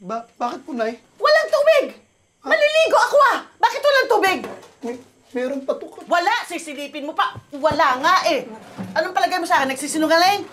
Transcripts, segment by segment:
Bakit po, Nay? Walang tubig! Maliligo ako ah! Bakit walang tubig? Meron pa to. Wala! Sisilipin mo pa! Wala nga eh! Anong palagay mo sa akin? Nagsisinungaling?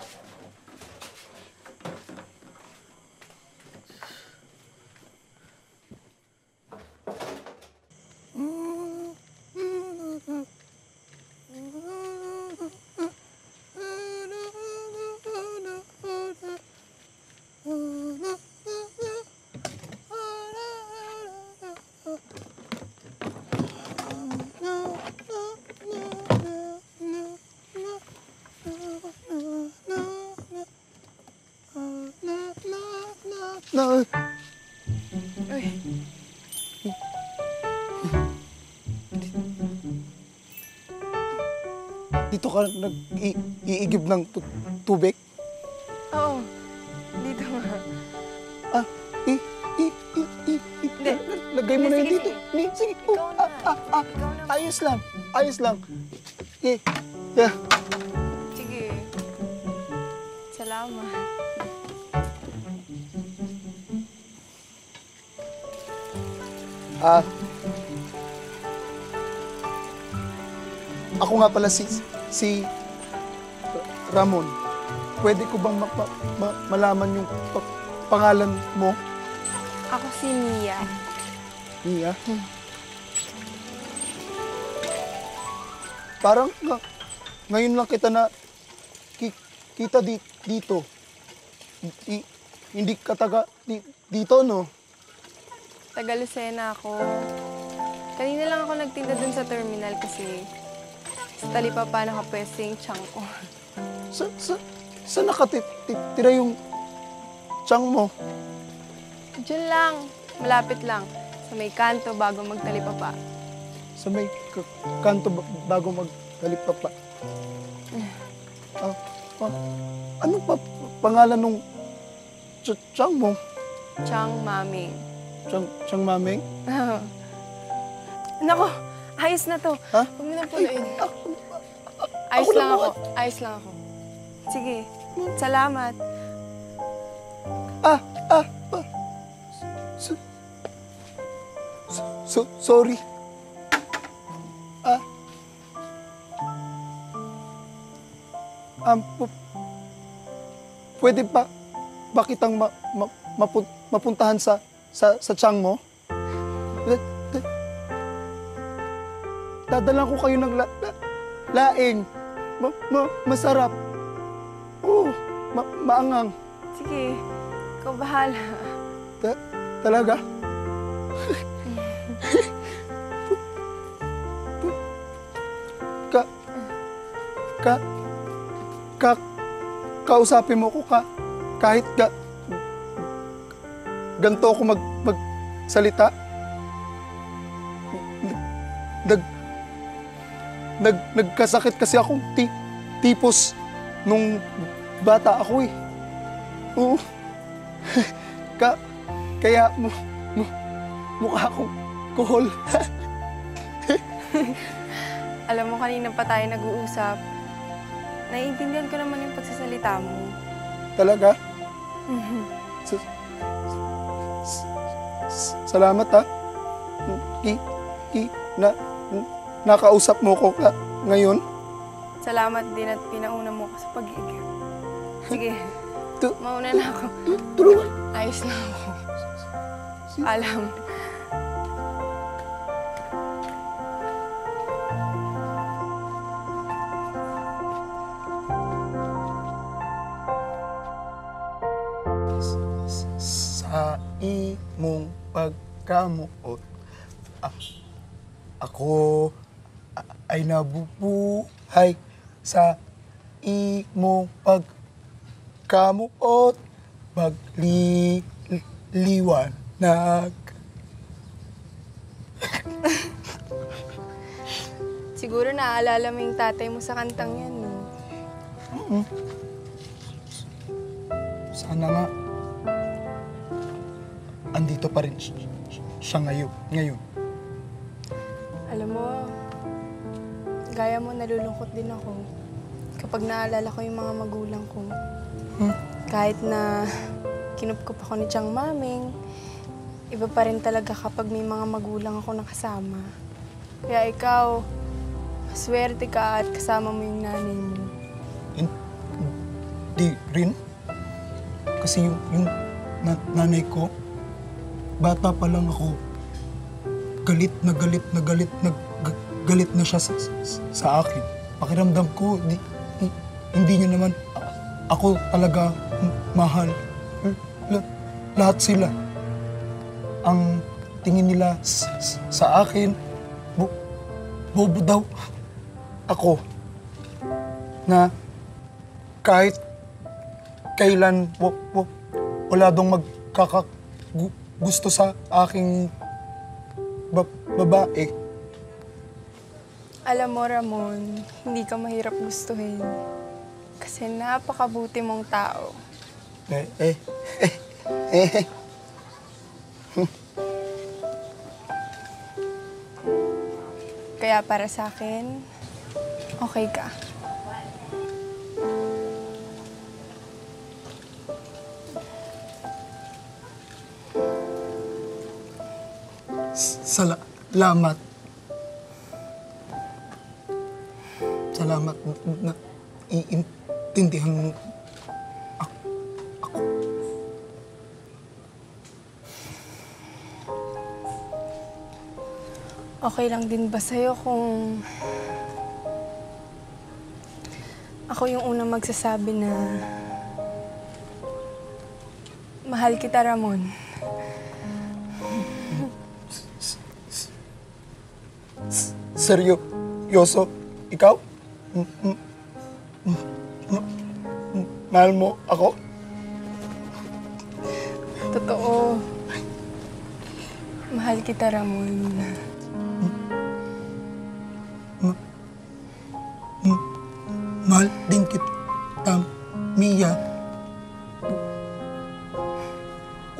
Dito ka nag-iigib ng tubig? Oo. Dito nga. Lagay mo na yun Sige, dito. Sige. Ikaw na. Ikaw na. Ayos lang. Yeah. Sige. Salamat. Ako nga pala si Ramon. Pwede ko bang malaman yung pangalan mo? Ako si Mia. Mia? Parang ngayon lang kita na kita dito. Hindi ka taga dito, no? Taga Lucena ako. Kanina lang ako nagtinda dun sa terminal kasi sa Talipapa nakapwesto yung tiyang ko. Saan nakatira yung tiyang mo? Diyan lang. Malapit lang. Sa may kanto bago magtalipapa. Sa may kanto bago magtalipapa. Ano pa pangalan nung tiyang mo? Tiyang Maming. Tiyang Maming? Nako, ayos na to. Ha? Huwag mo na punuin. Ako lang ako. Ayos lang ako. Sige, salamat. Sorry. Pwede ba kitang mapuntahan sa tiyang mo? Dadalan ko kayo ng laing. Masarap. Oo, maangang. Sige, ikaw bahala. Talaga? Kausapin mo ko kahit ganito ako magsalita. Nagkasakit kasi akong tipos nung bata ako eh. Oo. Kaya mukha akong kuhol. Alam mo, kanina pa tayo nag-uusap. Naiintindihan ko naman yung pagsasalita mo. Talaga? Salamat ha. Nakausap mo ko ngayon. Salamat din at pinauna mo ko sa pag-iigib. Sige, mauna na ako. Tulungan. Ayos na ako. Alam. Sa imong pagkamuot, ako ay nabubuhay sa imong pagkamuot, magliwanag. Siguro naaalala mo yung tatay mo sa kantang yan, no? Sana nga andito pa rin siya ngayon. Alam mo, gaya mo, nalulungkot din ako kapag naalala ko yung mga magulang ko. Kahit na kinupkup ako ni Tiyang Maming, Iba pa rin talaga kapag may mga magulang ako nakasama. Kaya ikaw, maswerte ka at kasama mo yung nanay mo. Hindi rin. Kasi yung nanay ko, bata pa lang ako, galit na siya sa akin. Pakiramdam ko, hindi niya naman ako talaga mahal. Lahat sila. Ang tingin nila sa akin, bobo daw ako. Na kahit kailan wala dong gusto sa aking babae. Alam mo, Ramon, hindi ka mahirap gustuhin. Kasi napakabuti mong tao. Kaya para sa akin, okay ka. Salamat. Salamat na iintindihan mo ako. Okay lang din ba sa'yo kung ako yung unang magsasabi na mahal kita, Ramon? Seryoso? Ikaw? Mahal mo ako? Totoo. Mahal kita, Ramon. Mahal din kita, Mia.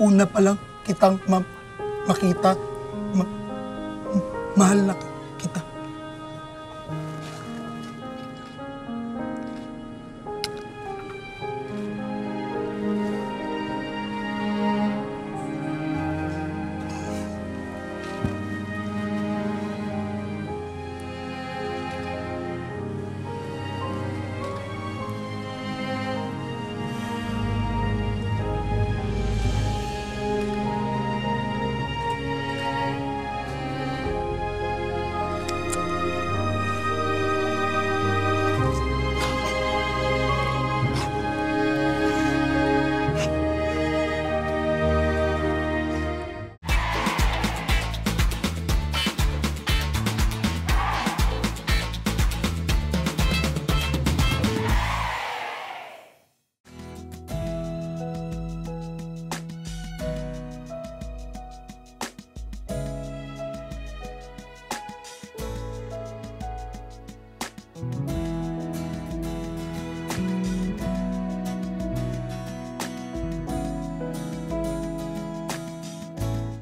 Una pa lang kitang makita. Mahal na